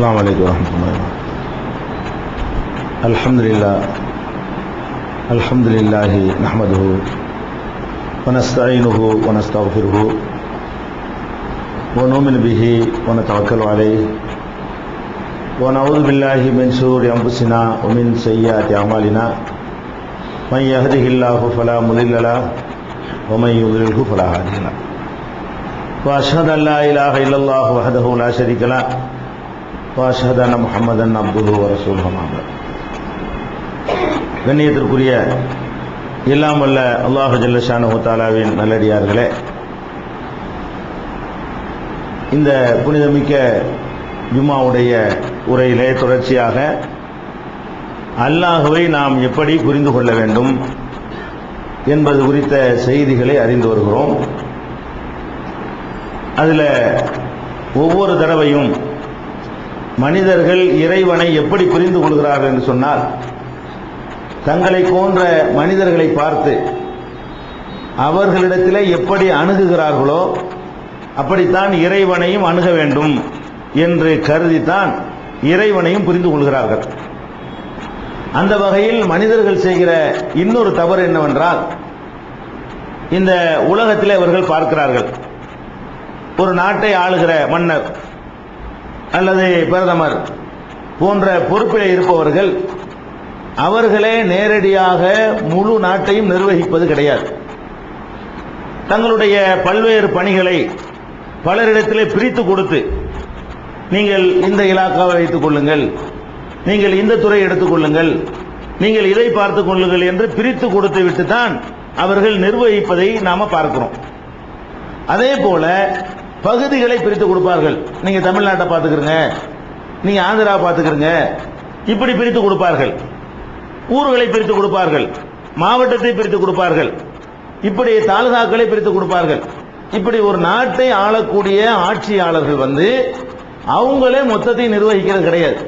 السلام عليكم ورحمة الله. الحمد لله نحمده ونستعينه ونستغفره ونؤمن به ونتوكل عليه ونعوذ بالله من شرور أنفسنا ومن سيئات أعمالنا من يهده الله فلا مضل له ومن يضلله فلا هادي له وأشهد أن لا إله إلا الله وحده لا شريك له وأشهد أن محمدا عبده ورسوله. கண்ணியத்திற்குரிய எல்லாம் வல்ல அல்லாஹ் ஜல்ல ஷானஹு தஆலாவின் நல்லடியார்களே, இந்த புனிதமிக்க ஜும்மாவுடைய உரையிலே தொடர்ச்சியாக அல்லாஹ்வை நாம் எப்படி புரிந்து கொள்ள வேண்டும் என்பது குறித்த செய்திகளை அறிந்து வருகிறோம். அதில் ஒவ்வொரு தடவையும் மனிதர்கள் இறைவனை எப்படி புரிந்து கொள்கிறார்கள் என்று சொன்னால், தங்களை போன்ற மனிதர்களை பார்த்து அவர்களிடத்தில் எப்படி அணுகுகிறார்களோ அப்படித்தான் இறைவனையும் அணுக வேண்டும் என்று கருதித்தான் இறைவனையும் புரிந்து கொள்கிறார்கள். அந்த வகையில் மனிதர்கள் செய்கிற இன்னொரு தவறு என்னவென்றால், இந்த உலகத்தில் அவர்கள் பார்க்கிறார்கள், ஒரு நாட்டை ஆளுகிற மன்னர் அல்லது பிரதமர் போன்ற பொறுப்பில் இருப்பவர்கள் அவர்களே நேரடியாக முழு நாட்டையும் நிர்வகிப்பது கிடையாது. தங்களுடைய பல்வேறு பணிகளை பலரிடத்திலே பிரித்து கொடுத்து, நீங்கள் இந்த இலாக்காவை வைத்துக் கொள்ளுங்கள், நீங்கள் இந்த துறை எடுத்துக் கொள்ளுங்கள், நீங்கள் இதை பார்த்துக் கொள்ளுங்கள் என்று பிரித்து கொடுத்து விட்டு தான் அவர்கள் நிர்வகிப்பதை நாம பார்க்கிறோம். அதே போல பகுதிகளை பிரித்து கொடுப்பார்கள். நீங்க தமிழ்நாட்டை பார்த்துக்கிறங்க, நீங்க ஆந்திரா பார்த்துக்கிறங்க, இப்படி பிரித்து கொடுப்பார்கள். ஊர்களை பிரித்து கொடுப்பார்கள், மாவட்டத்தை பிரித்து கொடுப்பார்கள், இப்படி தாலுகாக்களை பிரித்து கொடுப்பார்கள். இப்படி ஒரு நாட்டை ஆளக்கூடிய ஆட்சியாளர்கள் அவங்களே மொத்தத்தை நிர்வகிக்கிறது கிடையாது.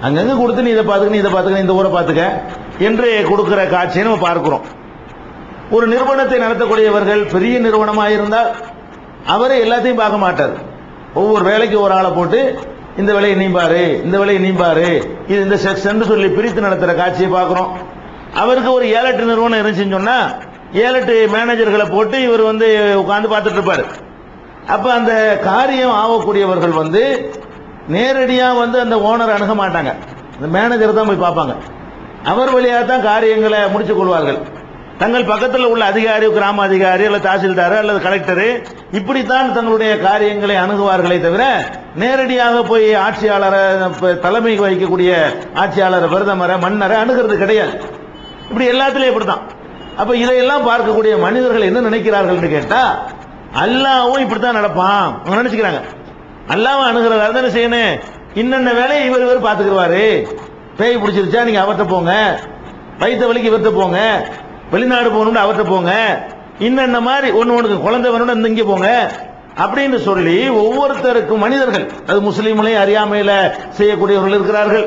அங்கங்க கொடுத்து நீ இதை பார்த்துக்க, நீ இதை பார்த்துக்க, இந்த ஊரை பார்த்துக்க என்று கொடுக்கிற காட்சியை நம்ம பார்க்கிறோம். ஒரு நிறுவனத்தை நடத்தக்கூடியவர்கள் பெரிய நிறுவனமாக இருந்தால் அவரே எல்லாத்தையும் பார்க்க மாட்டார். ஒவ்வொரு வேலைக்கு ஒரு ஆளை போட்டு இந்த வேலையை நீம்பாரு, இந்த வேலையை நீம்பாரு, இது இந்த செக்ஷன் சொல்லி பிரித்து நடத்துற காட்சியை பார்க்கிறோம். அவருக்கு ஒரு 7-8 நிறுவனம் இருந்துச்சுன்னு சொன்னா 7-8 மேனேஜர்களை போட்டு இவர் உட்கார்ந்து பார்த்துட்டு இருப்பாரு. அப்ப அந்த காரியம் ஆகக்கூடியவர்கள் நேரடியா அந்த ஓனர் அணுக மாட்டாங்க, அந்த மேனேஜர் தான் போய் பார்ப்பாங்க. அவர் வழியாக தான் காரியங்களை முடிச்சுக் கொள்வார்கள். தங்கள் பக்கத்தில் உள்ள அதிகாரி, கிராம அதிகாரி அல்லது தாசில்தார் அல்லது கலெக்டர் இப்படித்தான் தங்களுடைய காரியங்களை அணுகுவார்களே தவிர நேரடியாக போய் ஆட்சியாளரை, தலைமை வகிக்கக்கூடிய ஆட்சியாளரை, பிரதமரை, மன்னரை அணுகிறது கிடையாது. இப்படி எல்லாத்திலையும் இப்படித்தான். அப்ப இதையெல்லாம் பார்க்கக்கூடிய மனிதர்கள் என்ன நினைக்கிறார்கள் கேட்டா, அல்லாஹ்வும் இப்படித்தான் நடப்பான் நினைச்சுக்கிறாங்க. அல்லாஹ்வை அணுகிறதா என்ன செய்யணும், இன்னென்ன வேலையை இவர் பார்த்துக்குவாரு. பேய் பிடிச்சிருச்சா நீங்க அவர்கிட்ட போங்க, வயிற்று வலிக்கு இவர்கிட்ட போங்க, வெளிநாடு போகணும்னு அவர்கிட்ட போங்க, இன்னென்ன மாதிரி ஒண்ணுக்கு குழந்தை வேணும்னு இங்கே போங்க அப்படின்னு சொல்லி ஒவ்வொருத்தருக்கும் மனிதர்கள், அது முஸ்லீம்களையும் அறியாமையில செய்யக்கூடியவர்கள் இருக்கிறார்கள்.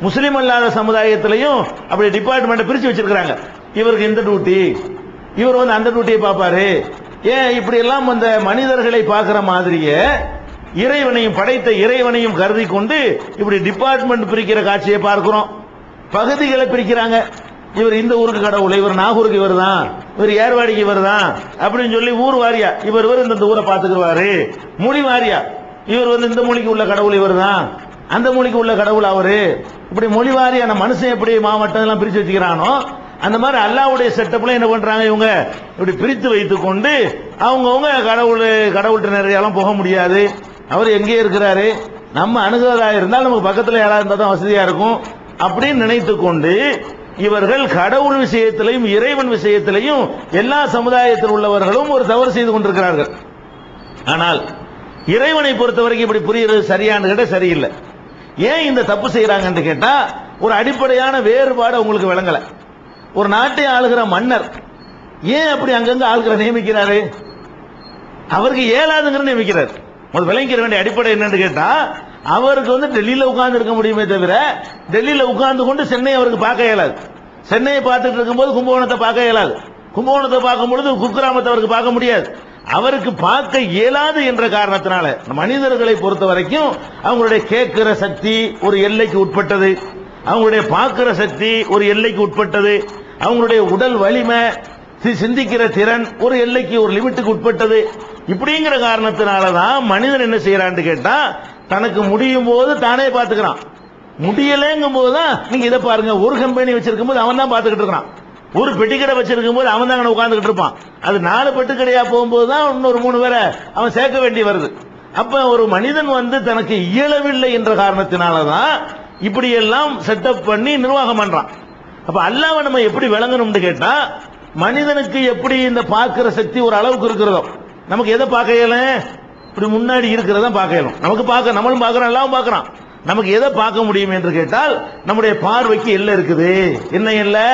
முஸ்லீம் அல்லாத சமுதாயத்திலையும் அப்படி டிபார்ட்மெண்ட் பிரிச்சு வச்சிருக்கிறாங்க. இவருக்கு இந்த டியூட்டி, இவர் அந்த டியூட்டியை பார்ப்பாரு. ஏன் இப்படி எல்லாம் அந்த மனிதர்களை பார்க்கிற மாதிரியே இறைவனையும் படைத்த இறைவனையும் கருதி கொண்டு இப்படி டிபார்ட்மெண்ட் பிரிக்கிற காட்சியை பார்க்கிறோம். பகுதிகளை பிரிக்கிறாங்க. இவர் இந்த ஊருக்கு கடவுள், இவர் நாகூருக்கு இவர் தான், இவர் ஏர்வாடிக்கு இவர் தான் அப்படின்னு சொல்லி ஊர் வாரியா இவர் இந்த ஊரை பார்த்துக்குவாரு. மொழி வாரியா இவர் இந்த மொழிக்கு உள்ள கடவுள் இவர் தான், அந்த மொழிக்கு உள்ள கடவுள் அவரு. இப்படி மொழி வாரியான மனுஷன் எப்படி மாவட்டம் எல்லாம் பிரிச்சு வச்சுக்கிறானோ அந்த மாதிரி அல்லாஹ்வுடைய செட்டப்ல என்ன பண்றாங்க, இவங்க இப்படி பிரித்து வைத்துக் கொண்டு அவங்கவுங்க கடவுள்கிட்ட நிறையெல்லாம் போக முடியாது. அவர் எங்கே இருக்கிறாரு, நம்ம அணுகுவதா இருந்தால் நமக்கு பக்கத்தில் யாராவது இருந்தால் தான் வசதியா இருக்கும் அப்படின்னு நினைத்து கொண்டு இவர்கள் கடவுள் விஷயத்திலையும் இறைவன் விஷயத்திலையும் எல்லா சமுதாயத்தில் உள்ளவர்களும் ஒரு தவறு செய்து கொண்டிருக்கிறார்கள். ஆனால் இறைவனை பொறுத்தவரைக்கும் இப்படி புரியுறது சரியானு கேட்ட சரியில்லை. ஏன் இந்த தப்பு செய்யறாங்கன்னு கேட்டா, ஒரு அடிப்படையான வேறுபாடு உங்களுக்கு விளங்கல. ஒரு நாட்டை ஆளுகிற மன்னர் ஏன் அப்படி அங்கங்க ஆளுகிற நியமிக்கிறாரு, அவருக்கு ஏலாதுங்கிற நியமிக்கிறார். விளங்கிற வேண்டிய அடிப்படை என்னன்னு கேட்டா, அவருக்கு டெல்லியில உட்கார்ந்து இருக்க முடியுமே தவிர டெல்லியில உட்கார்ந்து கொண்டு சென்னை அவருக்கு பார்க்க இயலாது. சென்னையை பார்த்துட்டு இருக்கும்போது கும்பகோணத்தை பார்க்க இயலாது. கும்பகோணத்தை பார்க்கும் பொழுது குக்கிராமத்தை அவருக்கு பார்க்க முடியாது. அவருக்கு பார்க்க இயலாது என்ற காரணத்தினால மனிதர்களை பொறுத்த வரைக்கும் அவங்களுடைய கேட்கிற சக்தி ஒரு எல்லைக்கு உட்பட்டது, அவங்களுடைய பார்க்கிற சக்தி ஒரு எல்லைக்கு உட்பட்டது, அவங்களுடைய உடல் வலிமை சிந்திக்கிற திறன் ஒரு எல்லைக்கு ஒரு லிமிட்டுக்கு உட்பட்டது. இப்படிங்கிற காரணத்தினாலதான் மனிதன் என்ன செய்யறான்னு கேட்டா தனக்கு முடியும் போது தானே பார்த்துக்கிறான், முடியலங்கும் போதுதான் நீங்க இதை பாருங்க, ஒரு கம்பெனி வச்சிருக்கும் போது அவன் தான் பார்த்துக்கிட்டு இருக்கான், ஒரு பெட்டிக்கடை வச்சிருக்கும் போது அவன் தான் உட்கார்ந்துகிட்டு இருப்பான். அது 4 பெட்டிக்கடையா போகும்போது தான் இன்னொரு 3 பேரை அவன் சேர்க்க வேண்டி வருது. அப்ப ஒரு மனிதன் தனக்கு இயலவில்லை என்ற காரணத்தினாலதான் இப்படி எல்லாம் செட்டப் பண்ணி நிர்வாகம் பண்றான். அப்ப அல்லாஹ்வை நம்ம எப்படி விளங்கணும்னு கேட்டா மனிதனுக்கு எப்படி இந்த பார்க்கிற சக்தி ஒரு அளவுக்கு இருக்கிறதோ நமக்கு எதை பார்க்க இயலும், இப்படி முன்னாடி இருக்கிறதா பார்க்க இயலும். நமக்கு பார்க்க நம்மளும் பார்க்கிறோம், எல்லாம் பார்க்கறான். நமக்கு எதை பார்க்க முடியும் என்று கேட்டால் நம்முடைய பார்வைக்கு எல்லை இருக்குது. என்ன எல்லை?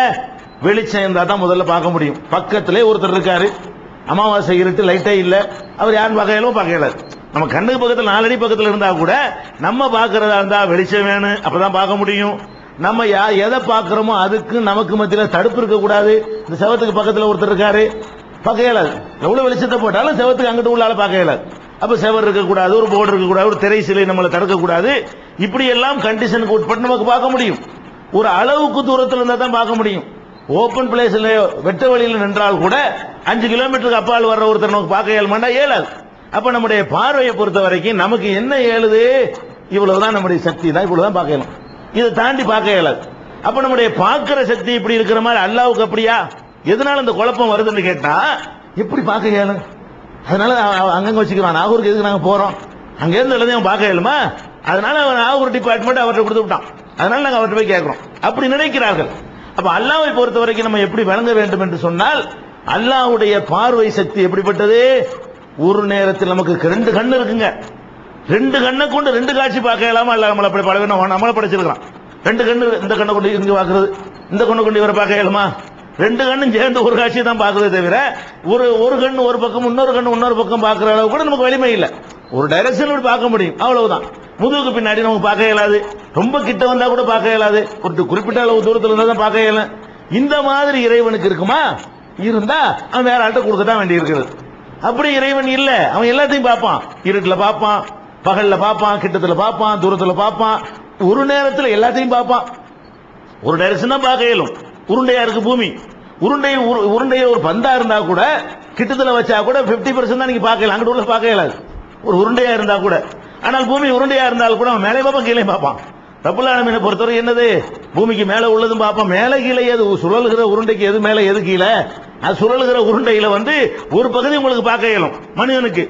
வெளிச்சம் இருந்தா தான் முதல்ல பார்க்க முடியும். பக்கத்திலே ஒருத்தர் இருக்காரு, அமாவாசை இருட்டு, லைட்டே இல்ல, அவர் யாரும் பார்க்க இயலும், பார்க்க இயலாது. நம்ம கண்ணுக்கு பக்கத்தில் 4 அடி பக்கத்தில் இருந்தா கூட நம்ம பார்க்கறதா இருந்தா வெளிச்சம் வேணும், அப்பதான் பார்க்க முடியும். நம்ம எதை பார்க்கிறோமோ அதுக்கு நமக்கு மத்தியில தடுப்பு இருக்க கூடாது. இந்த செவத்துக்கு பக்கத்தில் ஒருத்தர் இருக்காரு, பார்க்க இயலாது. எவ்வளவு வெளிச்சத்தை போட்டாலும் செவத்துக்கு அங்கிட்டு உள்ளால பார்க்க இயலாது. அப்ப செவர் இருக்கக்கூடாது, ஒரு போர்டு இருக்கக்கூடாது, ஒரு திரை சிலை நம்மளை தடுக்க கூடாது. இப்படி எல்லாம் கண்டிஷனுக்கு உட்பட்டு நமக்கு பார்க்க முடியும். ஒரு அளவுக்கு தூரத்தில் இருந்தா தான் பார்க்க முடியும். ஓபன் பிளேஸ்ல வெட்ட வழியில் நின்றால் கூட 5 கிலோமீட்டருக்கு அப்பால் வர்ற ஒருத்தர் நமக்கு பார்க்க இயலுமாண்டா இயலாது. அப்ப நம்முடைய பார்வையை பொறுத்த வரைக்கும் நமக்கு என்ன இயலுது, இவ்வளவுதான் நம்முடைய சக்தி தான், இவ்வளவுதான் பார்க்க இயலும், இதை தாண்டி பார்க்க இயலாது. அப்ப நம்முடைய பார்க்கிற சக்தி இப்படி இருக்கிற மாதிரி அல்லாஹ்வுக்கு அப்படியா? எதனால இந்த குழப்பம் வருதுன்னு கேட்டா எப்படி பார்க்க இயலும்? அதனால அங்கங்க வச்சுக்கிறான். நாகூருக்கு எதுக்கு நாங்க போறோம், அங்க இருந்து எல்லாத்தையும் பார்க்க இயலுமா? அதனால அவன் நாகூர் டிபார்ட்மெண்ட் அவர்கிட்ட கொடுத்து விட்டான், அதனால நாங்க அவர்கிட்ட போய் கேட்கிறோம், அப்படி நினைக்கிறார்கள். அப்ப அல்லாஹ்வை பொறுத்த வரைக்கும் நம்ம எப்படி விளங்க வேண்டும் என்று சொன்னால் அல்லாஹ்வுடைய பார்வை சக்தி எப்படிப்பட்டது? ஒரு நேரத்தில் நமக்கு 2 கண்ணு இருக்குங்க, 2 கண்ணை கொண்டு 2 காட்சி பார்க்க இயலாம அல்லாஹ் நம்மளை அப்படி பழகணும், நம்மளை படைச்சிருக்கான். 2 கண்ணு, இந்த கண்ணை கொண்டு இங்க பாக்குறது, இந்த கண்ணை கொண்டு இவரை பார்க்க இயலுமா? 2 கண்ணும் சேர்ந்து ஒரு காட்சியை தான் பார்க்கறதே தவிர ஒரு கண்ணு ஒரு பக்கம் இன்னொரு கண்ணு இன்னொரு பக்கம் பார்க்கிற அளவு கூட நமக்கு வலிமை இல்லை. ஒரு டைரக்ஷன் பார்க்க முடியும், அவ்வளவுதான். முதுகுக்கு பின்னாடி நமக்கு பார்க்க இயலாது, ரொம்ப கிட்ட வந்தா கூட பார்க்க இயலாது, ஒரு குறிப்பிட்ட அளவு தூரத்தில் இருந்தா தான் பார்க்க இயலும். இந்த மாதிரி இறைவனுக்கு இருக்குமா? இருந்தா அவன் வேற ஆள்கிட்ட கொடுக்கத்தான் வேண்டி இருக்கிறது. அப்படி இறைவன் இல்ல, அவன் எல்லாத்தையும் பார்ப்பான், இருட்டுல பார்ப்பான், பகல்ல பார்ப்பான், கிட்டத்துல பார்ப்பான், தூரத்துல பார்ப்பான், ஒரு நேரத்தில் எல்லாத்தையும் பார்ப்பான். ஒரு டைரக்ஷன் தான் பார்க்க இயலும். உருண்டையா இருக்கு பூமி, உருண்டைய ஒரு பந்தா இருந்தா கூட கிட்டத்துல வச்சா கூட 50% தான் நீங்க பார்க்கலாம், அங்கிட்டு உள்ள பார்க்க இயலாது ஒரு உருண்டையா இருந்தா கூட. ஆனால் பூமி உருண்டையா இருந்தாலும் கூட அவன் மேலே பார்ப்பான், கீழே பார்ப்பான். ரப்புல் ஆலமீனை பொறுத்தவரை என்னது, பூமிக்கு மேல உள்ளதும் பார்ப்பான், மேல கீழே எது சுழல்கிற உருண்டைக்கு எது மேல எது கீழே, அது சுழல்கிற உருண்டையில ஒரு பகுதி உங்களுக்கு பார்க்க இயலும் மனிதனுக்கு.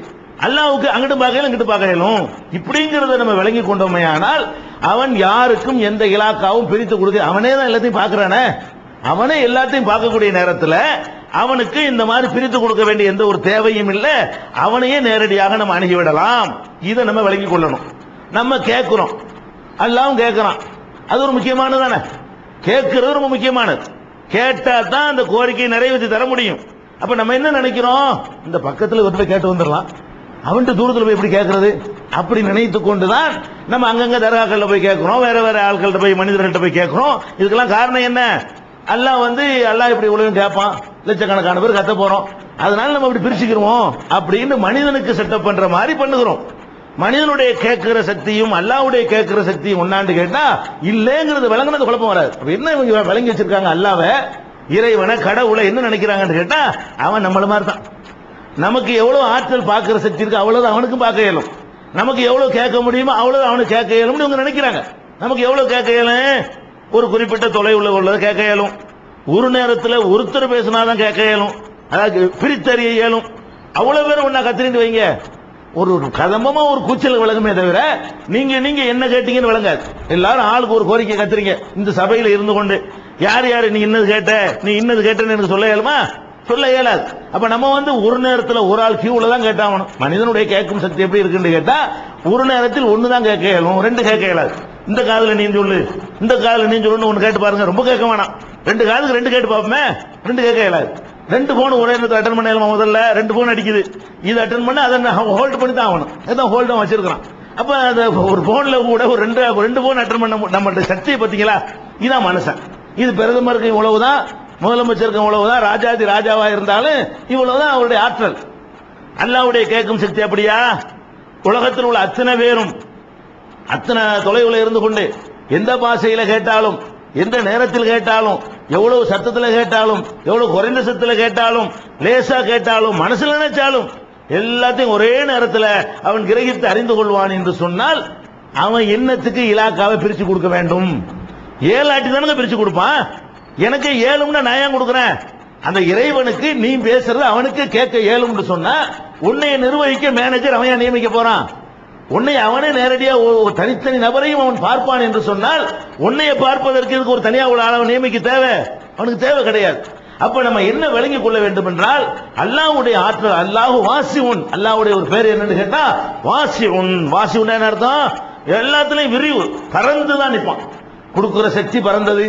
அல்லாஹ்வுக்கு அங்கிட்டு பார்க்க இயலும், இங்கிட்டு பார்க்க இயலும். இப்படிங்கிறத நம்ம விளங்கி கொண்டோமே ஆனால் அவன் யாருக்கும் எந்த இலாக்காவும் பிரித்து கொடுக்க, அவனே தான் எல்லாத்தையும் பார்க்கிறானே, அவனே எல்லாத்தையும் பார்க்கக்கூடிய நேரத்தில் அவனுக்கு இந்த மாதிரி பிரித்து கொடுக்க வேண்டிய எந்த ஒரு தேவையும் இல்லை. அவனையே நேரடியாக நம்ம அணுகிவிடலாம். இதை நம்ம விளங்கி கொள்ளணும். நம்ம கேட்கிறோம், அல்லாஹ்வும் கேட்கிறான், அது ஒரு முக்கியமானது தானே. கேட்கிறது ரொம்ப முக்கியமானது. கேட்டா தான் அந்த கோரிக்கையை நிறைவேற்றி தர முடியும். அப்ப நம்ம என்ன நினைக்கிறோம், இந்த பக்கத்தில் ஒரு கேட்டு வந்துடலாம், அவன்கிட்ட தூரத்தில் போய் எப்படி கேட்கறது, அப்படி நினைத்து கொண்டுதான் நம்ம அங்கங்க தர்காக்கள்ல போய் கேட்கிறோம், வேற வேற ஆட்கள்கிட்ட போய் மனிதர்கள்ட்ட போய் கேட்கிறோம். இதுக்கெல்லாம் காரணம் என்ன? அல்லாஹ் இப்படி உலகம் கேட்பான், லட்சக்கணக்கான பேர் கத்த போறோம், அதனால நம்ம இப்படி பிரிச்சுக்கிறோம் அப்படின்னு மனிதனுக்கு செட்டப் பண்ற மாதிரி பண்ணுகிறோம். மனிதனுடைய கேட்கிற சக்தியும் அல்லாஹ்வுடைய கேட்கிற சக்தியும் ஒன்னாண்டு கேட்டா இல்லங்கிறது விளங்குனது குழப்பம் வராது. என்ன இவங்க விளங்கி வச்சிருக்காங்க அல்லாஹ்வை, இறைவனை, கடவுளை என்ன நினைக்கிறாங்கன்னு கேட்டா அவன் நம்மள மாதிரி தான். நமக்கு எவ்வளவு ஆற்றல் பார்க்கிற சக்தி இருக்கு அவ்வளவு அவனுக்கும் பார்க்க இயலும், நமக்கு எவ்வளவு கேட்க முடியுமோ அவ்வளவு அவனுக்கு கேட்க இயலும்னு இவங்க நினைக்கிறாங்க. நமக்கு எவ்வளவு கேட்க இயலும், ஒரு குறிப்பிட்ட தொலைவுள்ள உள்ளதை கேட்க இயலும், ஒரு நேரத்தில் ஒருத்தர் பேசினாதான் கேட்க இயலும், அதாவது பிரித்தறிய இயலும். அவ்வளவு பேர் ஒன்னா கத்திரிட்டு வைங்க, ஒரு கதம்பமா ஒரு கூச்சல் விளங்குமே தவிர நீங்க என்ன கேட்டீங்கன்னு விளங்காது. எல்லாரும் ஆளுக்கு ஒரு கோரிக்கை கத்துறீங்க இந்த சபையில இருந்து கொண்டு. யார் நீ இன்னது கேட்ட, நீ இன்னது கேட்டன்னு எனக்கு சொல்ல இயலுமா? சொல்ல இயலாது. அப்ப நம்ம ஒரு நேரத்தில் ஒரு ஆள் கியூல தான் கேட்டாகணும். மனிதனுடைய கேட்கும் சக்தி எப்படி இருக்குன்னு கேட்டா ஒரு நேரத்தில் ஒன்னு தான் கேட்க இயலும், 2 கேட்க இயலாது. இந்த காதுல நீ சொல்லு, இந்த காதுல நீ சொல்லு, ஒன்னு கேட்டு பாருங்க, ரொம்ப கேட்க வேணாம். 2 காதுக்கு 2 கேட்டு பார்ப்போமே, 2 கேட்க இயலாது. 2 போன் ஒரே நேரத்தில் அட்டன் பண்ண இயலுமா? முதல்ல 2 போன் அடிக்குது, இது அட்டன் பண்ண அதை ஹோல்ட் பண்ணி தான் ஆகணும், அதான் ஹோல்டும் வச்சிருக்கான். அப்ப ஒரு போன்ல கூட ஒரு 2 போன் அட்டன் பண்ண நம்மளுடைய சக்தியை பார்த்தீங்களா? இதான் மனுஷன். இது பிரதமருக்கு இவ்வளவுதான், முதலமைச்சருக்கு இவ்வளவுதான், ராஜாதி ராஜாவா இருந்தாலும் இவ்வளவுதான் அவருடைய ஆற்றல். அல்லாஹ்வுடைய கேட்கும் சக்தி அப்படியா? உலகத்தில் உள்ள அத்தனை பேரும் அத்தனை தொலைவில் இருந்து கொண்டு எந்த பாஷையில கேட்டாலும், எந்த நேரத்தில் கேட்டாலும், எவ்வளவு சத்தத்தில் கேட்டாலும், எவ்வளவு குறைந்த சத்தத்தில் கேட்டாலும், லேசா கேட்டாலும், மனசுல நினைச்சாலும் எல்லாத்தையும் ஒரே நேரத்தில் அவன் கிரகித்து அறிந்து கொள்வான் என்று சொன்னால் அவன் என்னத்துக்கு இலாக்காவை பிரிச்சு கொடுக்க வேண்டும்? 7 ஆட்டி தானங்க பிரிச்சு கொடுப்பான். எனக்கு 7ம்னா நான் ஏன் கொடுக்குறேன்? அந்த இறைவனுக்கு நீ பேசுறது அவனுக்கு கேட்க 7ம்னு சொன்னா உன்னைய நிர்வகிக்க மேனேஜர் அவன் நியமிக்க போறான். உன்னை அவனே நேரடியா தனித்தனி நபரையும் அவன் பார்ப்பான் என்று சொன்னால் உன்னைய பார்ப்பதற்கு இதுக்கு ஒரு தனியாக உள்ள ஆளவன் நியமிக்க தேவை? அவனுக்கு தேவை கிடையாது. அப்ப நம்ம என்ன விளங்கிக் கொள்ள வேண்டும் என்றால் அல்லாஹ்வுடைய ஆற்றல், அல்லாஹு வாசிஉன், அல்லாஹ்வுடைய ஒரு பேர் என்னன்னு கேட்டா வாசிஉன். வாசிஉன் என்ன அர்த்தம்? எல்லாத்துலயும் விரிவு, பறந்துதான் நிற்பான். கொடுக்கிற சக்தி பறந்தது,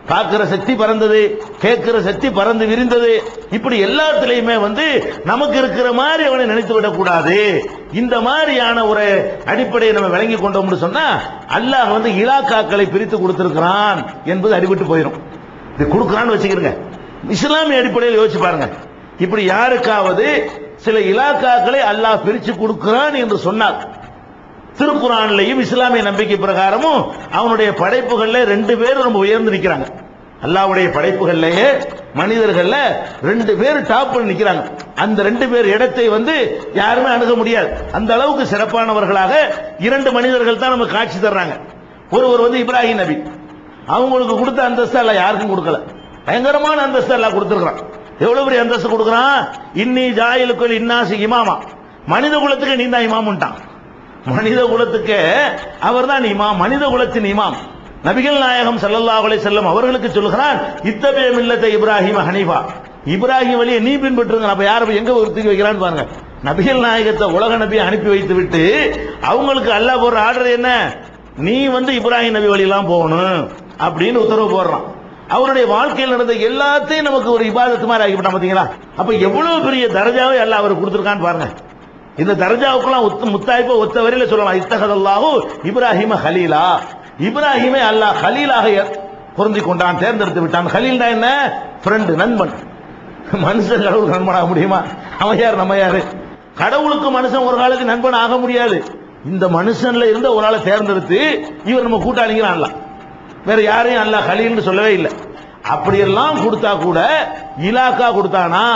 பார்க்கிற சக்தி பறந்தது, கேட்கிற சக்தி பறந்து விரிந்தது. இப்படி எல்லாத்திலையுமே நமக்கு இருக்கிற மாதிரி அவனை நினைத்து விடக்கூடாது. இந்த மாதிரியான ஒரு அடிப்படையை நம்ம விளங்கி கொண்டோம்னு சொன்னா அல்லாஹ் இலாக்காக்களை பிரித்து கொடுத்திருக்கிறான் என்பது அடிபட்டு போயிடும். இது கொடுக்கிறான்னு வச்சுக்கிறங்க. இஸ்லாமிய அடிப்படையில் யோசிச்சு பாருங்க. இப்படி யாருக்காவது சில இலாக்காக்களை அல்லாஹ் பிரிச்சு கொடுக்கிறான் என்று சொன்னார், திருக்குறான்லையும் இஸ்லாமிய நம்பிக்கை பிரகாரமும் அவனுடைய படைப்புகள்ல 2 பேர் ரொம்ப உயர்ந்து நிற்கிறாங்க. அல்லாஹ்வுடைய படைப்புகள்லயே மனிதர்கள்ல 2 பேர் டாப்ல நிற்கிறாங்க. அந்த 2 பேர் இடத்தை யாருமே அணுக முடியாது. அந்த அளவுக்கு சிறப்பானவர்களாக 2 மனிதர்கள் தான் நமக்கு காட்சி தர்றாங்க. ஒருவர் இப்ராஹிம் நபி, அவங்களுக்கு கொடுத்த அந்தஸ்து அல்லாஹ் யாருக்கும் கொடுக்கல. பயங்கரமான அந்தஸ்து அல்லாஹ் கொடுத்திருக்கிறான். எவ்வளவு பெரிய அந்தஸ்து கொடுக்கிறான்? இன்னி ஜாயிலுக்குள் இன்னாசி இமாமா, மனித குலத்துக்கு நீ தான் இமாம்ட்டான். மனித குலத்துக்கு அவர் தான் இமாம், மனித குலத்தின் இமாம். நபிகள் நாயகம் ஸல்லல்லாஹு அலைஹி வஸல்லம் அவர்களுக்கு சொல்கிறான், இத்தபி மில்லத்தை இப்ராஹிம் ஹனீஃபா, இப்ராஹிம் வழியை நீ பின்பற்றுங்க. அப்ப யாரை எங்க ஒருத்திக்கு வைக்கிறான்னு பாருங்க. நபிகள் நாயகத்தை உலக நபியை அனுப்பி வைத்து விட்டு அவங்களுக்கு அல்லாஹ் போடுற ஆர்டர் என்ன? நீ இப்ராஹிம் நபி வழியெல்லாம் போகணும் அப்படின்னு உத்தரவு போடுறான். அவருடைய வாழ்க்கையில் நடந்த எல்லாத்தையும் நமக்கு ஒரு இபாதத்து மாதிரி ஆகிவிட்டான். பாத்தீங்களா? அப்ப எவ்வளவு பெரிய தரஜாவை அல்லாஹ் அவருக்கு கொடுத்திருக்கான்னு பாருங்க. இந்த தரஜாவுக்குலாம் முத்தாய்ப்பா ஒத்த வரையில சொல்லலாம். இத்தகதல்லாஹு இப்ராஹிம ஹலீலா, இப்ராஹிமை அல்லாஹ் ஹலீலாக பொருந்தி கொண்டான், தேர்ந்தெடுத்து விட்டான். ஹலீல்னா என்ன? ஃப்ரெண்ட், நண்பன். மனுஷன் கடவுளுக்கு நண்பன் ஆக முடியுமா? அவன் யார், நம்ம யாரு? கடவுளுக்கு மனுஷன் ஒரு காலத்துக்கு நண்பன் ஆக முடியாது. இந்த மனுஷன்ல இருந்த ஒரு ஆளை தேர்ந்தெடுத்து இவர் நம்ம கூட்டாளிங்க அல்லாஹ், வேற யாரையும் அல்லாஹ் ஹலீல்னு சொல்லவே இல்லை. அப்படியெல்லாம் கொடுத்தா கூட இலாக்கா கொடுத்தானா?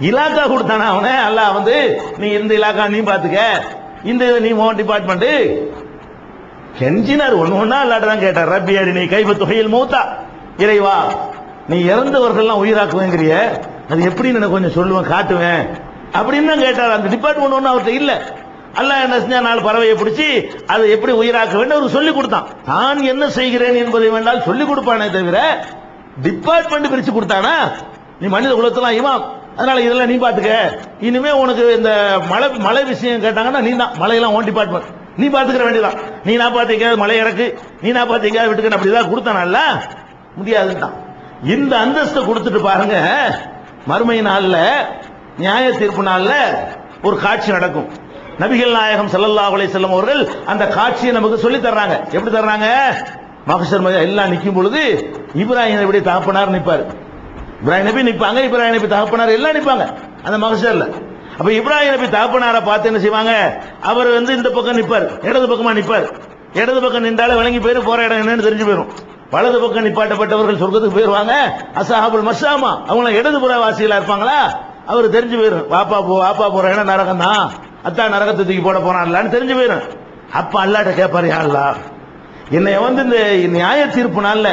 இலாக்கா கொடுத்தானா அவனை? அல்லாஹ் நீ இந்த இலாக்கா நீ பாத்துக்க, இந்த நீ உன் டிபார்ட்மெண்ட் கெஞ்சினார். ஒண்ணு அல்லாஹ் கேட்டார், ரப்பி அரினி கைஃப துஹில் மௌத்தா, இறைவா நீ இறந்தவர்கள்லாம் உயிராக்குவேங்கிறிய, அது எப்படின்னு எனக்கு கொஞ்சம் சொல்லுவேன், காட்டுவேன் அப்படின்னு தான் கேட்டார். அந்த டிபார்ட்மெண்ட் ஒன்றும் அவர்கிட்ட இல்ல. அல்லாஹ் என்ன செஞ்சா, 4 பறவையை பிடிச்சி அதை எப்படி உயிராக்க வேண்டும் அவருக்கு சொல்லிக் கொடுத்தான். தான் என்ன செய்கிறேன் என்பதை வேண்டால் சொல்லிக் கொடுப்பானே தவிர டிபார்ட்மெண்ட் பிரிச்சு கொடுத்தானா? நீ மனித குலத்தெல்லாம் இமாம், அதனால இதெல்லாம் நீ பாத்துக்க, இனிமே உனக்கு இந்த மழை விஷயம் கேட்டாங்கன்னா நீ தான் மழையெல்லாம் ஓன் டிபார்ட்மெண்ட், நீ பாத்துக்கிற வேண்டியதான். நீ நான் பாத்தீங்க மழை இறக்கு, நீ நான் பாத்தீங்க விட்டுக்க, அப்படிதான் கொடுத்தானல்ல, முடியாதுதான். இந்த அந்தஸ்தை கொடுத்துட்டு பாருங்க, மறுமை நாள்ல நியாய தீர்ப்பு நாள்ல ஒரு காட்சி நடக்கும். நபிகள் நாயகம் ஸல்லல்லாஹு அலைஹி வஸல்லம் அவர்கள் அந்த காட்சியை நமக்கு சொல்லி தர்றாங்க. எப்படி தர்றாங்க? மஹ்ஷர் எல்லாம் நிற்கும் பொழுது இப்ராஹிம் நபி தகப்பனார் நிற்பார், இப்ராஹிம் நபி நிற்பாங்க, இப்ராஹிம் நபி தகப்பனார் எல்லாம் நிற்பாங்க அந்த மஹ்ஷர்ல. அப்ப இப்ராஹிம் நபி தகப்பனாரை பார்த்து என்ன செய்வாங்க? அவர் இந்த பக்கம் நிற்பார், இடது பக்கமா நிற்பார். இடது பக்கம் நின்றாலே விளங்கி போயிரு, போற இடம் என்னன்னு தெரிஞ்சு போயிடும். வலது பக்கம் நிப்பாட்டப்பட்டவர்கள் சொர்க்கத்துக்கு போயிருவாங்க. அஸ்ஹாபுல் மஷாமா அவங்க இடதுபுற வாசிகளா இருப்பாங்களா, அவர் தெரிஞ்சு போயிடும். வாப்பா போற இடம் நரகம் தான், அத்தா நரகத்தை தூக்கி போட போனான்னு தெரிஞ்சு போயிடும். அப்ப அல்லாட்ட கேட்பாரு, யா அல்லாஹ் என்னை இந்த நியாய தீர்ப்பு நாள்ல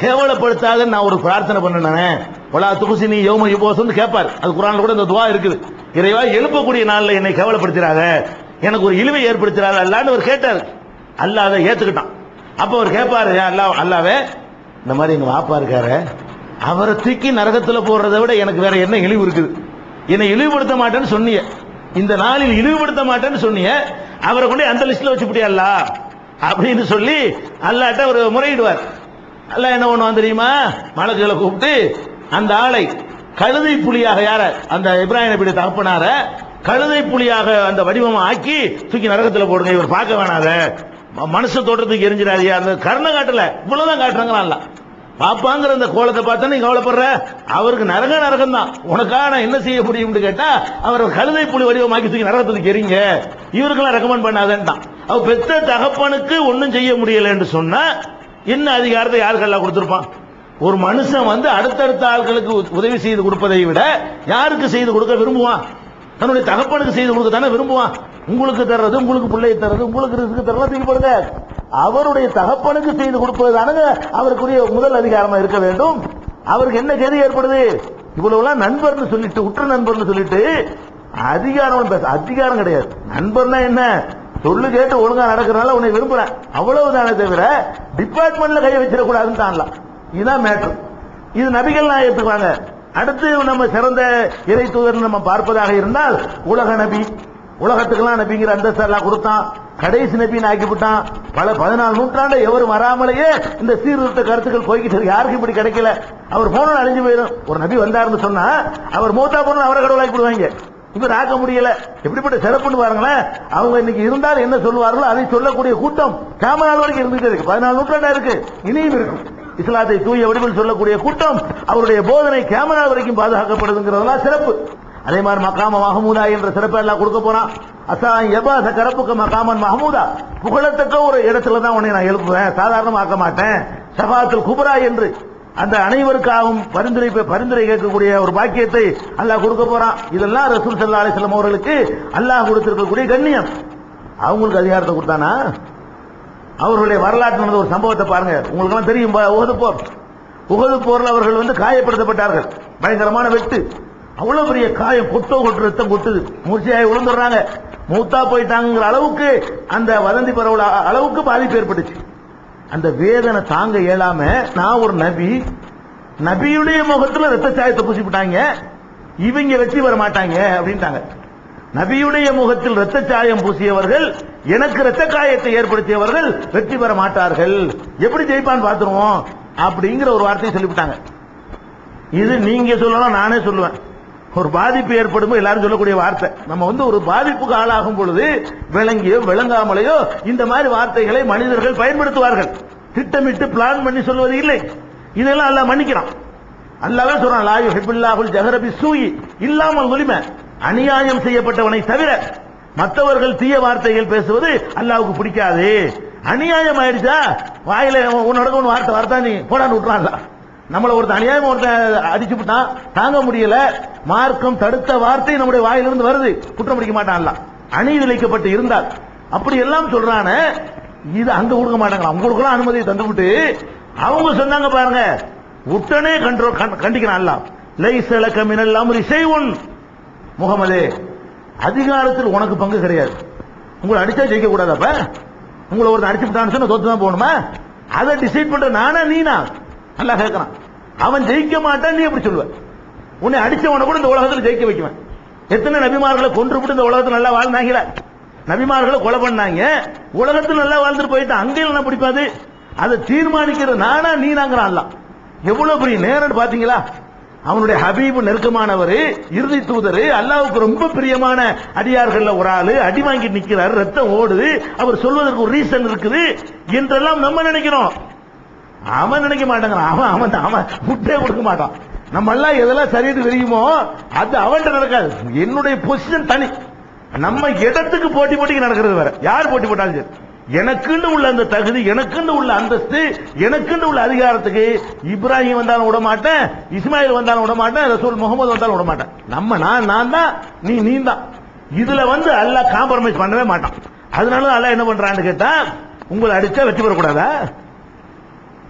கேவலப்படுத்தாத நான் ஒரு பிரார்த்தனை பண்ணனே, வலா துகுசினி யௌம யுபோஸ்னு கேட்பார். அது குர்ஆன்ல கூட இந்த துஆ இருக்குது. இறைவா எழுப்பக்கூடிய நாள்ல என்னை கேவலப்படுத்திராத, எனக்கு ஒரு இழிவை ஏற்படுத்திராத அல்லாஹ்னு அவர் கேட்டார். அல்லாஹ் அதை ஏத்துக்கிட்டான். அப்ப அவர் கேட்பாரு, யா அல்லாஹ், அல்லாஹ்வே இந்த மாதிரி எங்க வாப்பா இருக்காரு, அவரை தூக்கி நரகத்துல போடுறதை விட எனக்கு வேற என்ன இழிவு இருக்குது? என்னை இழிவுபடுத்த மாட்டேன்னு சொன்னீங்க, இந்த நாளில் இழிவுபடுத்த மாட்டேன்னு சொன்னீங்க, அவரை கொண்டு அந்த லிஸ்ட்ல வச்சுப்பிட்டியா அல்லாஹ் அப்படின்னு சொல்லி அல்லாஹ்ட்ட ஒரு முறையிடுவார். அல்லாஹ் என்ன பண்ணுவான் தெரியுமா? மலக்குகளை கூப்பிட்டு அந்த ஆளை கழுதை புலியாக, யார அந்த இப்ராஹிம் நபியுடைய தகப்பனார கழுதை புலியாக அந்த வடிவமா ஆக்கி தூக்கி நரகத்துல போடுங்க, இவர் பார்க்க வேணாத, மனுஷ தோட்டத்துக்கு எரிஞ்சிடாதியா, அந்த கருணை காட்டல, இவ்வளவுதான் காட்டுறாங்களா? பாப்பாங்கிற அந்த கோலத்தை பார்த்தா நீ கவலைப்படுற, அவருக்கு நரகம் தான். உனக்காக நான் என்ன செய்ய முடியும்னு கேட்டா அவர் கழுதை புலி வடிவமாக்கி தூக்கி நரகத்துக்கு எரிங்க, இவருக்கெல்லாம் ரெக்கமெண்ட் பண்ணாதான். அவ பெத்த தகப்பனுக்கு ஒன்னும் செய்ய முடியல என்று சொன்னா என்ன அதிகாரத்தை யாருக்கெல்லாம் கொடுத்திருப்பான்? ஒரு மனுஷன் வந்து அடுத்தடுத்த ஆட்களுக்கு உதவி செய்து கொடுப்பதை விட யாருக்கு செய்து கொடுக்க விரும்புவான்? தன்னுடைய தகப்பனுக்கு செய்து கொடுக்க தானே விரும்புவான். உங்களுக்கு தர்றது, உங்களுக்கு பிள்ளையை தர்றது, உங்களுக்கு ரிஸ்க் தர்றது தூக்கி போடுங்க. அவருடைய தகப்பனுக்கு செய்து கொடுப்பது தானே அவருக்குரிய முதல் அதிகாரமா இருக்க வேண்டும். அவருக்கு என்ன கதி ஏற்படுது? இவ்வளவுலாம் நண்பர்னு சொல்லிட்டு, உற்ற நண்பர்னு சொல்லிட்டு அதிகாரம் பேச, அதிகாரம் கிடையாது. நண்பர்னா என்ன? சொல்லு கேட்டு ஒழுங்கா நடக்கிறனால உன்னை விரும்புறேன், அவ்வளவுதானே தவிர டிபார்ட்மெண்ட்ல கையை வச்சிடக்கூடாதுன்னு தான்லாம். இதுதான் மேட்ரு. இது நபிகள் நாயகத்துக்கு. அடுத்து நம்ம சிறந்த இறை தூதர் நம்ம பார்ப்பதாக இருந்தால் உலக நபி, உலகத்துக்கெல்லாம் நபிங்கிற அந்தஸ்து எல்லாம் கொடுத்தான். கடைசி நபின்னு ஆக்கிவிட்டான். பல 14 நூற்றாண்டு எவரும் வராமலேயே இந்த சீர்திருத்த கருத்துக்கள் போய்கிட்டு யாருக்கும் இப்படி கிடைக்கல. அவர் போன அழிஞ்சு போயிடும். ஒரு நபி வந்தாருன்னு சொன்னா அவர் மூத்தா போன அவரை கடவுளாக்கி விடுவாங்க. இவர் ஆக்க முடியல. எப்படிப்பட்ட சிறப்புன்னு பாருங்களேன். அவங்க இன்னைக்கு இருந்தால் என்ன சொல்லுவார்களோ அதை சொல்லக்கூடிய கூட்டம் கியாமத் நாள் வரைக்கும் இருந்துட்டு இருக்கு. 14 நூற்றாண்டா இருக்கு, இனியும் இருக்கும். இஸ்லாத்தை தூய வடிவில் சொல்லக்கூடிய கூட்டம் அவருடைய போதனை கியாமத் நாள் வரைக்கும் பாதுகாக்கப்படுதுங்கிறதெல்லாம் சிறப்பு. அதே மாதிரி மகாம மஹமூதா என்ற சிறப்பை எல்லாம் கொடுக்க போறான். அசா எபாச கரப்புக்கு மகாமன் மஹமூதா, புகழத்தக்க ஒரு இடத்துல தான் உன்னை நான் எழுப்புவேன், சாதாரணமாக்க மாட்டேன். ஷஃபாத்துல் குப்ரா என்று அந்த அனைவருக்காகவும் பரிந்துரை கேட்கக்கூடிய ஒரு பாக்கியத்தை அல்லாஹ் கொடுக்க போறான். இதெல்லாம் ரசூல் ஸல்லல்லாஹு அலைஹி வஸல்லம் அவர்களுக்கு அல்லாஹ் கொடுத்திருக்கக்கூடிய கண்ணியம். அவங்களுக்கு அதிகாரத்தை கொடுத்தானா? அவர்களுடைய வரலாற்று நடந்த ஒரு சம்பவத்தை பாருங்க, உங்களுக்கு தெரியும். உஹது போர்ல அவர்கள் வந்து காயப்படுத்தப்பட்டார்கள். பயங்கரமான வெட்டு, அவ்வளவு பெரிய காயம், கொட்டோ கொட்டு ரத்தம் கொட்டுது, மூர்ச்சையாய் விழுந்துடுறாங்க, மூத்தா போயிட்டாங்கிற அளவுக்கு அந்த வதந்தி பரவல அளவுக்கு பாதிப்பு ஏற்பட்டுச்சு. அந்த வேதனை தாங்க இயலாம நான் ஒரு நபி, நபியுடைய முகத்துல ரத்த சாயத்தை பூசிவிட்டாங்க, இவங்க வெற்றி பெற மாட்டாங்க அப்படின்ட்டாங்க. நபியுடைய முகத்தில் ரத்த சாயம் பூசியவர்கள், எனக்கு ரத்த காயத்தை ஏற்படுத்தியவர்கள் வெற்றி பெற மாட்டார்கள், எப்படி ஜெயிப்பான்னு பார்த்துருவோம் அப்படிங்கிற ஒரு வார்த்தையை சொல்லிவிட்டாங்க. இது நீங்க சொல்லலாம், நானே சொல்லுவேன். ஒரு பாதிப்பு ஏற்படும் எல்லாரும் சொல்லக்கூடிய வார்த்தை. நம்ம வந்து ஒரு பாதிப்புக்கு ஆளாகும் பொழுது விளங்கியோ விளங்காமலையோ இந்த மாதிரி வார்த்தைகளை மனிதர்கள் பயன்படுத்துவார்கள். திட்டமிட்டு பிளான் பண்ணி சொல்வது இல்லை. இதெல்லாம் அல்லாஹ் மன்னிக்கிறான். அல்லாஹ்வே சொல்றான், லா யுஹிப்புல்லாஹுல் ஜஹர பிஸ்ஸூஇ இல்லாமல் ஸுலிம, அநியாயம் செய்யப்பட்டவனை தவிர மற்றவர்கள் தீய வார்த்தைகள் பேசுவது அல்லாஹ்வுக்கு பிடிக்காது. அநியாயம் ஆயிடுச்சா வாயில உன்னோட வார்த்தை வார்த்தா நீ போடான்னு விட்டுறான். நம்மள ஒருத்தன் அநியாயம் ஒருத்தன் அடிச்சு விட்டான், தாங்க முடியல, மார்க்கம் தடுத்த வார்த்தை நம்முடைய வாயிலிருந்து வருது, குற்றம் பிடிக்க மாட்டான். அநீதி இழைக்கப்பட்டு இருந்தால் அப்படி எல்லாம் சொல்றான, இது அங்க கொடுக்க மாட்டாங்க. அவங்களுக்குலாம் அனுமதியை தந்துவிட்டு அவங்க சொன்னாங்க பாருங்க, உடனே கண்டிக்கிறான் அல்லாஹ். லைஸ லக மினல் அம்ரி ஷைஉன், முஹம்மதே அதிகாரத்தில் உனக்கு பங்கு கிடையாது. உங்களை அடிச்சா ஜெயிக்க கூடாது. அப்ப உங்களை ஒருத்தன் அடிச்சு விட்டான்னு சொன்னா தோத்து தான் போகணுமா? அதை டிசைட் பண்ற நானா நீனா? அல்லாஹ் கேட்கிறான். அவன் ஜெயிக்க மாட்டான், நீ எப்படி சொல்லுவ? உன்னை அடிச்சவனை கூட இந்த உலகத்தில் ஜெயிக்க வைக்குவேன். எத்தனை நபிமார்களை கொன்றுவிட்டு இந்த உலகத்தில் நல்லா வாழ்ந்தாங்களா? நபிமார்களை கொலை பண்ணாங்க, உலகத்தில் நல்லா வாழ்ந்துட்டு போயிட்டு அங்கேயும் என்ன பிடிப்பாது? அதை தீர்மானிக்கிற நானா நீனாங்கிறான் அல்லாஹ். எவ்வளவு பெரிய நேரம் பாத்தீங்களா? அவனுடைய ஹபீபு நெருக்கமானவர், இறுதி தூதர், அல்லாஹ்வுக்கு ரொம்ப பிரியமான அடியார்கள் ஒரு ஆளு அடி வாங்கி நிக்கிறார், ரத்தம் ஓடுது, அவர் சொல்வதற்கு ஒரு ரீசன் இருக்குது என்றெல்லாம் நம்ம நினைக்கிறோம். அவன் நினைக்க மாட்டாங்கிறான். அவன் முட்டே கொடுக்க மாட்டான். நம்ம எல்லாம் எதெல்லாம் சரிட்டு தெரியுமோ அது அவன்கிட்ட நடக்காது. என்னுடைய பொசிஷன் தனி. நம்ம இடத்துக்கு போட்டி போட்டிக்கு நடக்கிறது வேற. யார் போட்டி போட்டாலும் சரி, எனக்குன்னு உள்ள அந்த தகுதி, எனக்குன்னு உள்ள அந்தஸ்து, எனக்குன்னு உள்ள அதிகாரத்துக்கு இப்ராஹிம் வந்தாலும் விட மாட்டேன், இஸ்மாயில் வந்தாலும் விட மாட்டேன், ரசூல் முகமது வந்தாலும் விட மாட்டேன். நம்ம நான் தான், நீ தான். இதுல வந்து அல்லாஹ் காம்ப்ரமைஸ் பண்ணவே மாட்டான். அதனால அல்லாஹ் என்ன பண்றான்னு கேட்டா, உங்களை அடிச்சா வெற்றி பெறக்கூடாதா?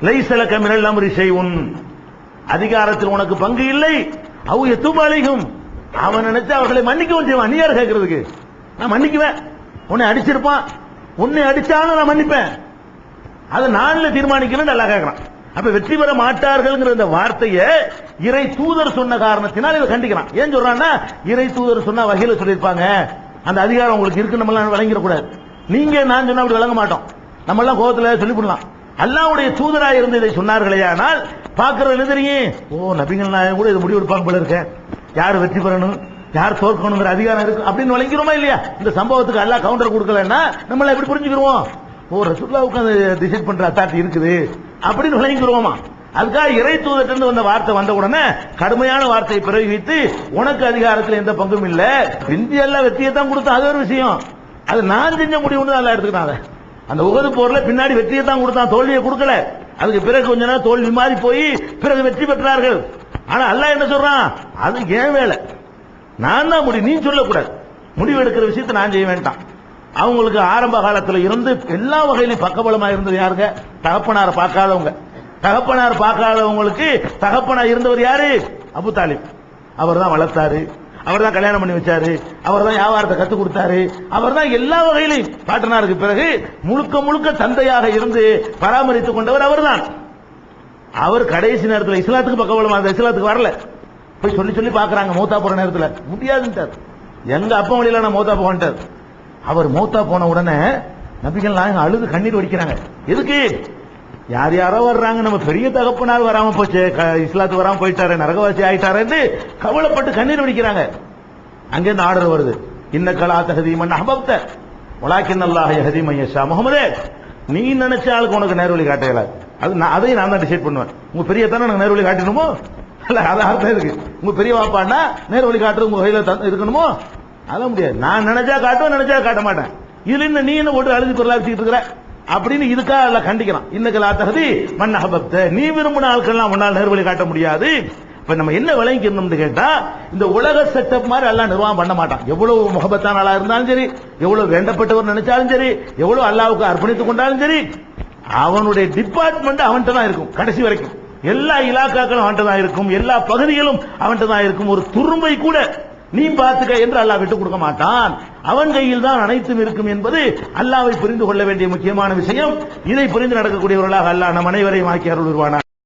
லைஸ லக மினல் அம்ரி ஷைஉன், அதிகாரத்தில் உனக்கு பங்கு இல்லை. அவ் யதுபு அலைஹிம், அவன் நினைச்சா அவர்களை மன்னிக்கவும் செய்வான். நீ யார் கேட்கறதுக்கு? நான் மன்னிக்குவேன். உன்னை அடிச்சிருப்பான், உன்னை அடிச்சாலும் நான் மன்னிப்பேன். அதை நான்ல தீர்மானிக்கணும் அல்லாஹ் கேட்கிறான். அப்ப வெற்றி பெற மாட்டார்கள் இந்த வார்த்தையை இறை தூதர் சொன்ன காரணத்தினால் இதை கண்டிக்கிறான். ஏன் சொல்றான்னா, இறை தூதர் சொன்னா வகையில சொல்லியிருப்பாங்க, அந்த அதிகாரம் உங்களுக்கு இருக்கு, நம்ம வழங்கிடக்கூடாது. நீங்க நான் சொன்னா அப்படி வழங்க மாட்டோம். நம்ம எல்லாம் கோபத்துல சொல்லிவிடலாம். அல்லாஹ்வுடைய தூதராக இருந்து இதை சொன்னார்களே, ஆனால் பார்க்கறது தெரியும், ஓ நபிகள் நாயகம் கூட இது முடிவு எடுப்பாங்க போல இருக்க, யார் வெற்றி பெறணும் யார் தோற்கணுங்கிற அதிகாரம் இருக்கு அப்படின்னு வழங்கிறோமா இல்லையா? இந்த சம்பவத்துக்கு அல்லாஹ் கவுண்டர் கொடுக்கலன்னா நம்மள எப்படி புரிஞ்சுக்கிறோம்? ஓ ரசூலுல்லாஹ்வுக்கு அந்த டிசைட் பண்ற அத்தாரிட்டி இருக்குது அப்படின்னு வழங்கிக்கிறோமா? அதுக்காக இறை தூதர்கிட்ட வந்த வார்த்தை வந்த உடனே கடுமையான வார்த்தையை பிரயோகித்து உனக்கு அதிகாரத்தில் எந்த பங்கும் இல்ல, இந்தியா எல்லாம் வெற்றியை தான் கொடுத்தா அது ஒரு விஷயம், அது நான் செஞ்ச முடிவுன்னு நல்லா எடுத்துக்கிட்டாங்க. அந்த உகது போர்ல பின்னாடி வெற்றியை தான் கொடுத்தான், தோல்வியை கொடுக்கல. அதுக்கு பிறகு கொஞ்ச நேரம் தோல்வி மாறி போய் பிறகு வெற்றி பெற்றார்கள். ஆனா அல்லாஹ் என்ன சொல்றான், அது ஏன் வேலை, நான் தான் முடிவு, நீ சொல்லக்கூடாது, முடிவு எடுக்கிற விஷயத்தை நான் செய்ய வேண்டாம். அவங்களுக்கு ஆரம்ப காலத்தில் இருந்து எல்லா வகையிலும் பக்கபலமா இருந்தது யாருங்க, தகப்பனாரை பார்க்காதவங்க. தகப்பனார் பார்க்காதவங்களுக்கு தகப்பனா இருந்தவர் யாரு, அபு தாலிப். அவர் தான் வளர்த்தாரு, அவர் தான் கல்யாணம் பண்ணி வச்சாரு, அவர் தான் வியாபாரத்தை கத்துக் கொடுத்தாரு, அவர் தான் எல்லா வகையிலும் பாட்டனாருக்கு பிறகு முழுக்க முழுக்க தந்தையாக இருந்து பராமரித்துக் கொண்டவர் அவர் தான். அவர் கடைசி நேரத்தில் இஸ்லாத்துக்கு பக்கபலமா, இஸ்லாத்துக்கு வரல, போய் சொல்லி சொல்லி பாக்குறாங்க மௌத்தா போற நேரத்தில் முடியாதுன்ட்டார். எங்க அப்பா வழியில நான் மௌத்தா போன்ட்டார். அவர் மௌத்தா போன உடனே நபிகள் நாயகம் அழுது கண்ணீர் வடிக்கிறாங்க. எதுக்கு, யார் யாரோ வர்றாங்க, நம்ம பெரிய தகப்பனார் வராம போச்சு, இஸ்லாத்துக்கு வராம போயிட்டாரு, நரகவாசி ஆயிட்டாரு கவலைப்பட்டு கண்ணீர் வடிக்கிறாங்க. அங்கிருந்து ஆர்டர் வருது, இன்னக்கலா தஹதீமன் அஹ்பப்த வலாக்கின் அல்லாஹ் யஹ்தி மன் யஷா. முஹம்மதே, நீ நினைச்ச ஆளுக்கு உனக்கு நேர்வழி காட்டல, அது அதையும் நான் தான் டிசைட் பண்ணுவேன். உங்க பெரிய தானே எனக்கு நேர்வழி காட்டணுமோ, இல்ல அது அர்த்தம் இருக்கு. உங்க பெரிய வாப்பாண்டா நேர்வழி காட்டுறது உங்க கையில இருக்கணுமோ, அதான் முடியாது. நான் நினைச்சா காட்டுவேன், நினைச்சா காட்ட மாட்டேன். இதுல என்ன நீ என்ன போட்டு அழுது பொருளா வச்சுக்கிட்டு இருக்கிற அப்படின்னு இதுக்காக எல்லாம் கண்டிக்கிறான். இன்னக்கலா தஹதி மன் அஹ்பப்த, நீ விரும்பின ஆட்கள்லாம் உன்னால் நேர்வழி காட்ட முடியாது. இப்ப நம்ம என்ன விளங்கிக்கணும்னு கேட்டா, இந்த உலக செட்டப் மாதிரி எல்லாம் நிர்வாகம் பண்ண மாட்டான். எவ்வளவு முகபத்தான ஆளா இருந்தாலும் சரி, எவ்வளவு வேண்டப்பட்டவர் நினைச்சாலும் சரி, எவ்வளவு அல்லாஹ்வுக்கு அர்ப்பணித்துக் கொண்டாலும் சரி, அவனுடைய டிபார்ட்மெண்ட் அவன்கிட்ட தான் இருக்கும் கடைசி வரைக்கும். எல்லா இலாக்காக்களும் அவன்கிட்ட தான் இருக்கும், எல்லா பகுதிகளும் அவன்கிட்ட தான் இருக்கும். ஒரு துரும்பை கூட நீ பார்த்துக்க என்று அல்லாஹ் விட்டுக் கொடுக்க மாட்டான். அவன் கையில் தான் அனைத்தும் இருக்கும் என்பது அல்லாஹ்வை புரிந்து கொள்ள வேண்டிய முக்கியமான விஷயம். இதை புரிந்து நடக்கக்கூடியவர்களாக அல்லாஹ் நம் அனைவரையும் ஆக்கி அருள்வானாக.